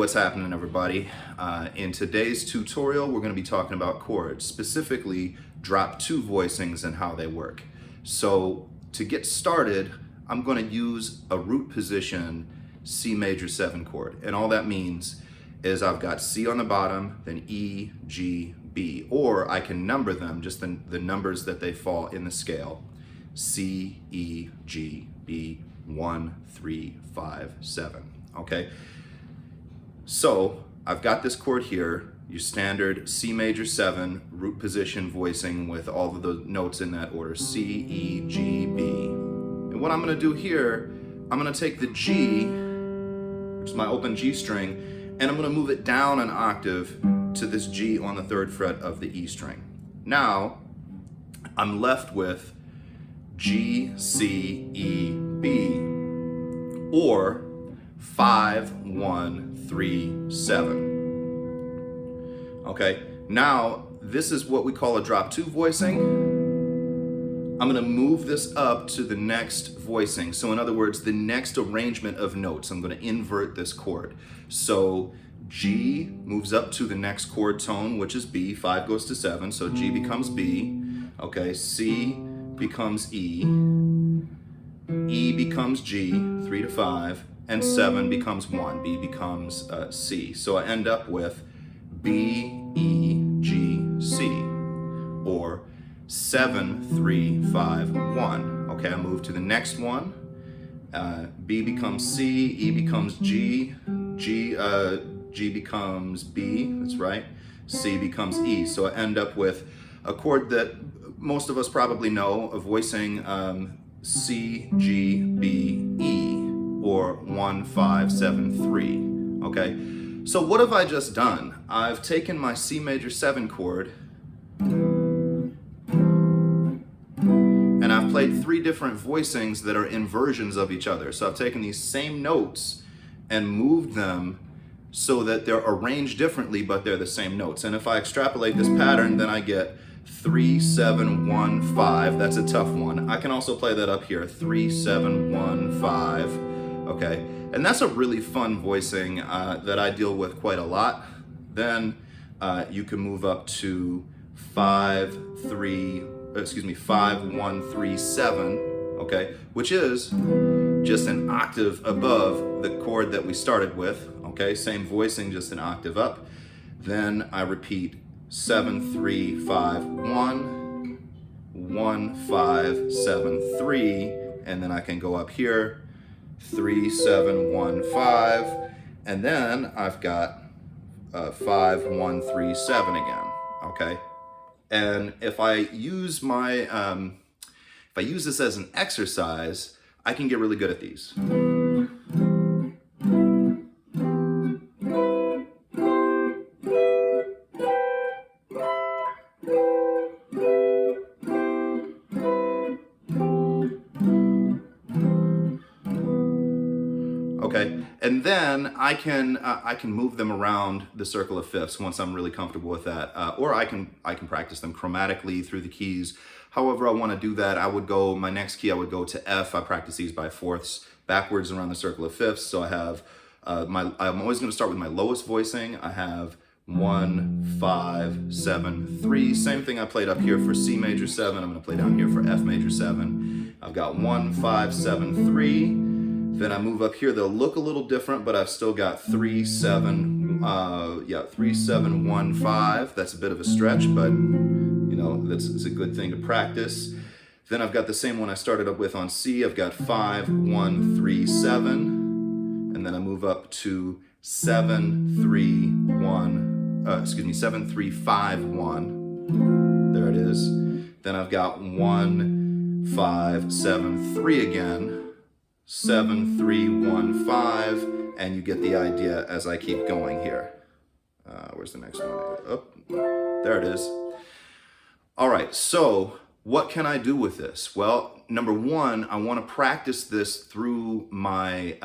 what's happening, everybody? In today's tutorial, we're going to be talking about chords, specifically drop 2 voicings and how they work. So to get started, I'm going to use a root position C major 7 chord. And all that means is I've got C on the bottom, then E, G, B. Or I can number them, just the numbers that they fall in the scale. C, E, G, B, 1, 3, 5, 7. Okay? So I've got this chord here, your standard C major 7 root position voicing with all of the notes in that order, C, E, G, B. And what I'm going to do here, I'm going to take the G, which is my open G string, and I'm going to move it down an octave to this G on the 3rd fret of the E string. Now I'm left with G, C, E, B, or 5, 1, 3, 7. Okay, now this is what we call a drop 2 voicing. I'm going to move this up to the next voicing. So in other words, the next arrangement of notes, I'm going to invert this chord. So G moves up to the next chord tone, which is B. 5 goes to 7, so G becomes B. Okay, C becomes E. E becomes G, 3 to 5. And 7 becomes 1, B becomes C. So I end up with B, E, G, C, or 7, 3, 5, 1. Okay, I move to the next one. B becomes C, E becomes G, G becomes B, that's right, C becomes E. So I end up with a chord that most of us probably know, a voicing C, G, B, E, or 1, 5, 7, 3, okay? So what have I just done? I've taken my C major 7 chord and I've played 3 different voicings that are inversions of each other. So I've taken these same notes and moved them so that they're arranged differently, but they're the same notes. And if I extrapolate this pattern, then I get 3, 7, 1, 5. That's a tough one. I can also play that up here, 3, 7, 1, 5. Okay, and that's a really fun voicing that I deal with quite a lot. Then you can move up to 5, 1, 3, 7, okay, which is just an octave above the chord that we started with, okay, same voicing, just an octave up. Then I repeat 7, 3, 5, 1, 1, 5, 7, 3, and then I can go up here, 3, 7, 1, 5, and then I've got 5, 1, 3, 7 again, okay? And if I use this as an exercise, I can get really good at these. Okay, and then I can move them around the circle of fifths once I'm really comfortable with that, or I can practice them chromatically through the keys. However I want to do that, my next key I would go to F. I practice these by fourths backwards around the circle of fifths. So I have I'm always going to start with my lowest voicing. I have 1, 5, 7, 3. Same thing I played up here for C major 7. I'm going to play down here for F major 7. I've got 1, 5, 7, 3. Then I move up here, they'll look a little different, but I've still got 3, 7, 1, 5. That's a bit of a stretch, but you know, it's a good thing to practice. Then I've got the same one I started up with on C. I've got 5, 1, 3, 7. And then I move up to 7, 3, 5, 1. There it is. Then I've got 1, 5, 7, 3 again. 7, 3, 1, 5, and you get the idea as I keep going here. Where's the next one? Oh, there it is. All right, so what can I do with this? Well, number one, I want to practice this through my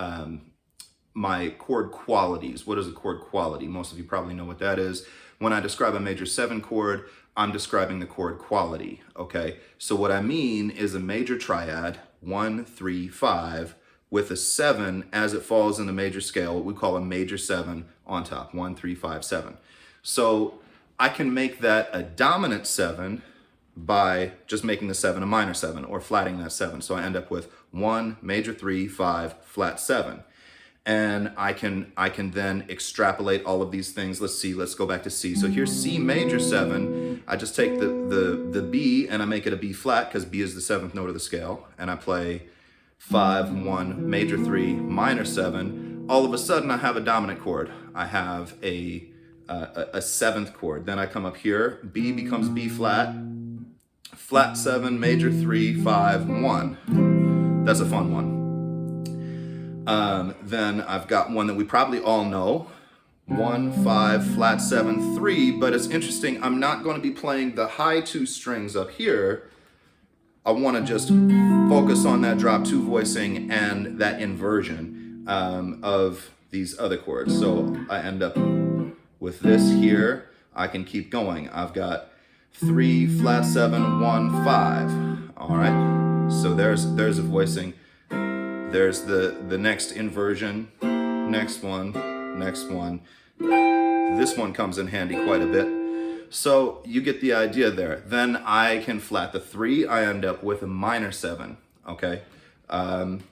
my chord qualities. What is a chord quality? Most of you probably know what that is. When I describe a major 7 chord, I'm describing the chord quality, okay? So what I mean is a major triad, 1, 3, 5, with a 7 as it falls in the major scale, what we call a major 7 on top, 1, 3, 5, 7. So I can make that a dominant 7 by just making the 7 a minor 7 or flatting that 7. So I end up with 1, major 3, 5, flat 7. And I can then extrapolate all of these things. Let's see, let's go back to C. So here's C major 7. I just take the B and I make it a B flat because B is the 7th note of the scale. And I play 5, 1, major 3, minor 7. All of a sudden I have a dominant chord. I have a 7th chord. Then I come up here, B becomes B flat, flat 7, major 3, 5, 1. That's a fun one. Then I've got one that we probably all know, 1, 5, flat 7, 3, but it's interesting, I'm not going to be playing the high 2 strings up here. I want to just focus on that drop 2 voicing and that inversion of these other chords. So I end up with this here. I can keep going. I've got 3, flat 7, 1, 5. All right, so there's a voicing. There's the next inversion, next one. This one comes in handy quite a bit. So you get the idea there. Then I can flat the 3. I end up with a minor 7, okay?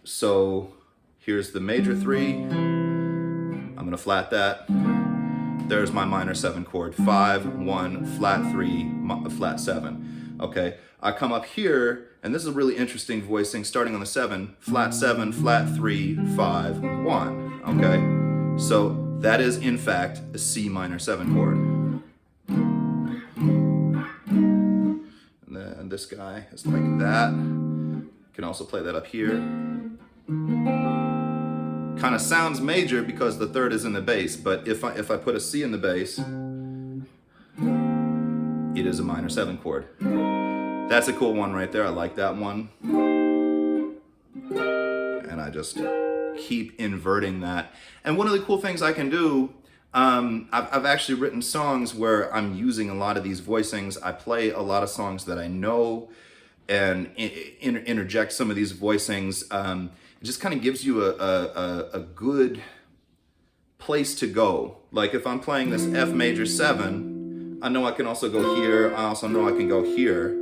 So here's the major 3. I'm gonna flat that. There's my minor 7 chord, 5, 1, flat 3, flat 7, okay? I come up here, and this is a really interesting voicing, starting on the 7, flat 3, 5, 1, okay? So that is, in fact, a C minor 7 chord. And then this guy is like that. Can also play that up here. Kind of sounds major because the 3rd is in the bass, but if I put a C in the bass, it is a minor 7 chord. That's a cool one right there. I like that one. And I just keep inverting that. And one of the cool things I can do, I've actually written songs where I'm using a lot of these voicings. I play a lot of songs that I know and interject some of these voicings. It just kind of gives you a good place to go. Like if I'm playing this F major 7, I know I can also go here. I also know I can go here.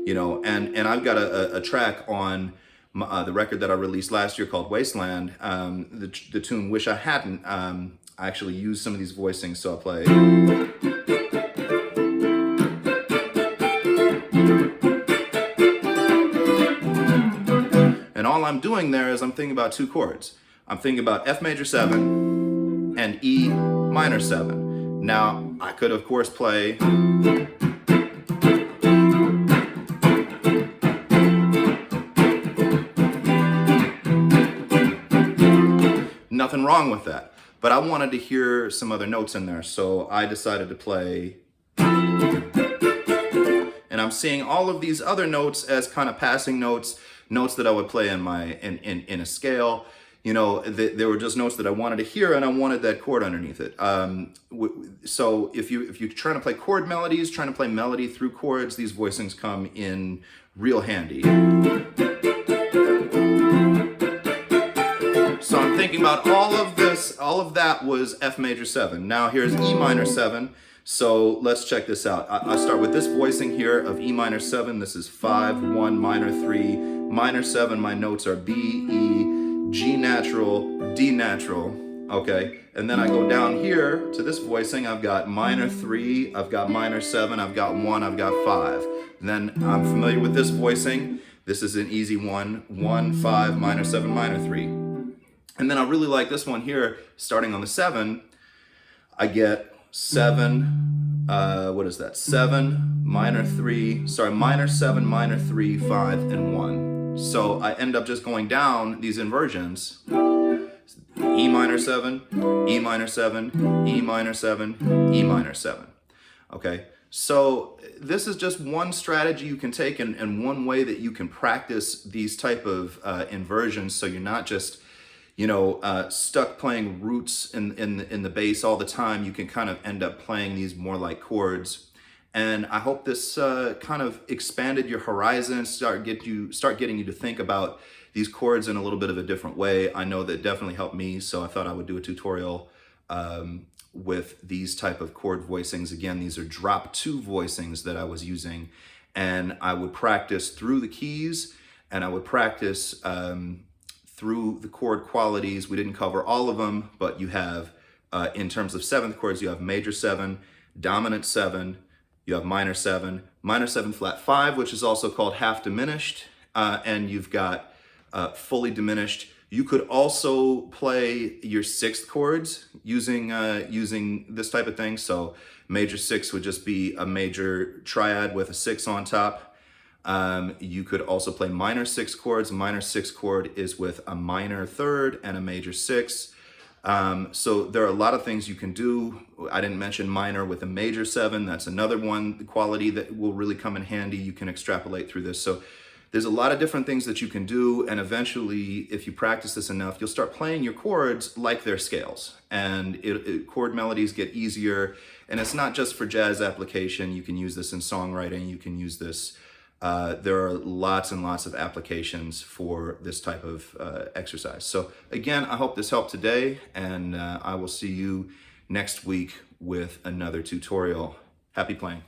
You know, and I've got a track on the record that I released last year called Wasteland, the tune Wish I Hadn't. I actually used some of these voicings, so I play. And all I'm doing there is I'm thinking about 2 chords. I'm thinking about F major 7 and E minor 7. Now, I could, of course, play nothing wrong with that. But I wanted to hear some other notes in there, so I decided to play. And I'm seeing all of these other notes as kind of passing notes, notes that I would play in a scale. You know, they were just notes that I wanted to hear, and I wanted that chord underneath it. So if you're trying to play chord melodies, trying to play melody through chords, these voicings come in real handy. So I'm thinking about all of this, all of that was F major 7. Now here's E minor 7. So let's check this out. I start with this voicing here of E minor 7. This is 5, 1, minor 3, minor 7. My notes are B, E, G natural, D natural, okay? And then I go down here to this voicing. I've got minor 3, I've got minor 7, I've got 1, I've got 5. And then I'm familiar with this voicing. This is an easy one, 1, 5, minor 7, minor 3. And then I really like this one here, starting on the 7. I get 7, what is that? 7, minor 3, sorry, minor 7, minor 3, 5, and 1. So I end up just going down these inversions. E minor 7, E minor 7, E minor 7, E minor 7. Okay, so this is just one strategy you can take and one way that you can practice these type of inversions, so you're not just, you know, stuck playing roots in the bass all the time. You can kind of end up playing these more like chords And I hope this kind of expanded your horizon, start getting you to think about these chords in a little bit of a different way. I know that definitely helped me, so I thought I would do a tutorial with these type of chord voicings. Again, these are drop 2 voicings that I was using, and I would practice through the keys, and I would practice through the chord qualities. We didn't cover all of them, but you have, in terms of 7th chords, you have major 7, dominant 7, you have minor 7 flat 5, which is also called half diminished, and you've got fully diminished. You could also play your 6th chords using this type of thing. So major 6 would just be a major triad with a 6 on top. You could also play minor 6 chords. A minor 6 chord is with a minor 3rd and a major 6. So there are a lot of things you can do. I didn't mention minor with a major 7. That's another one, the quality that will really come in handy. You can extrapolate through this. So there's a lot of different things that you can do, and eventually, if you practice this enough, you'll start playing your chords like they're scales, and chord melodies get easier. And it's not just for jazz application. You can use this in songwriting. You can use this. There are lots and lots of applications for this type of exercise. So again, I hope this helped today, and I will see you next week with another tutorial. Happy playing.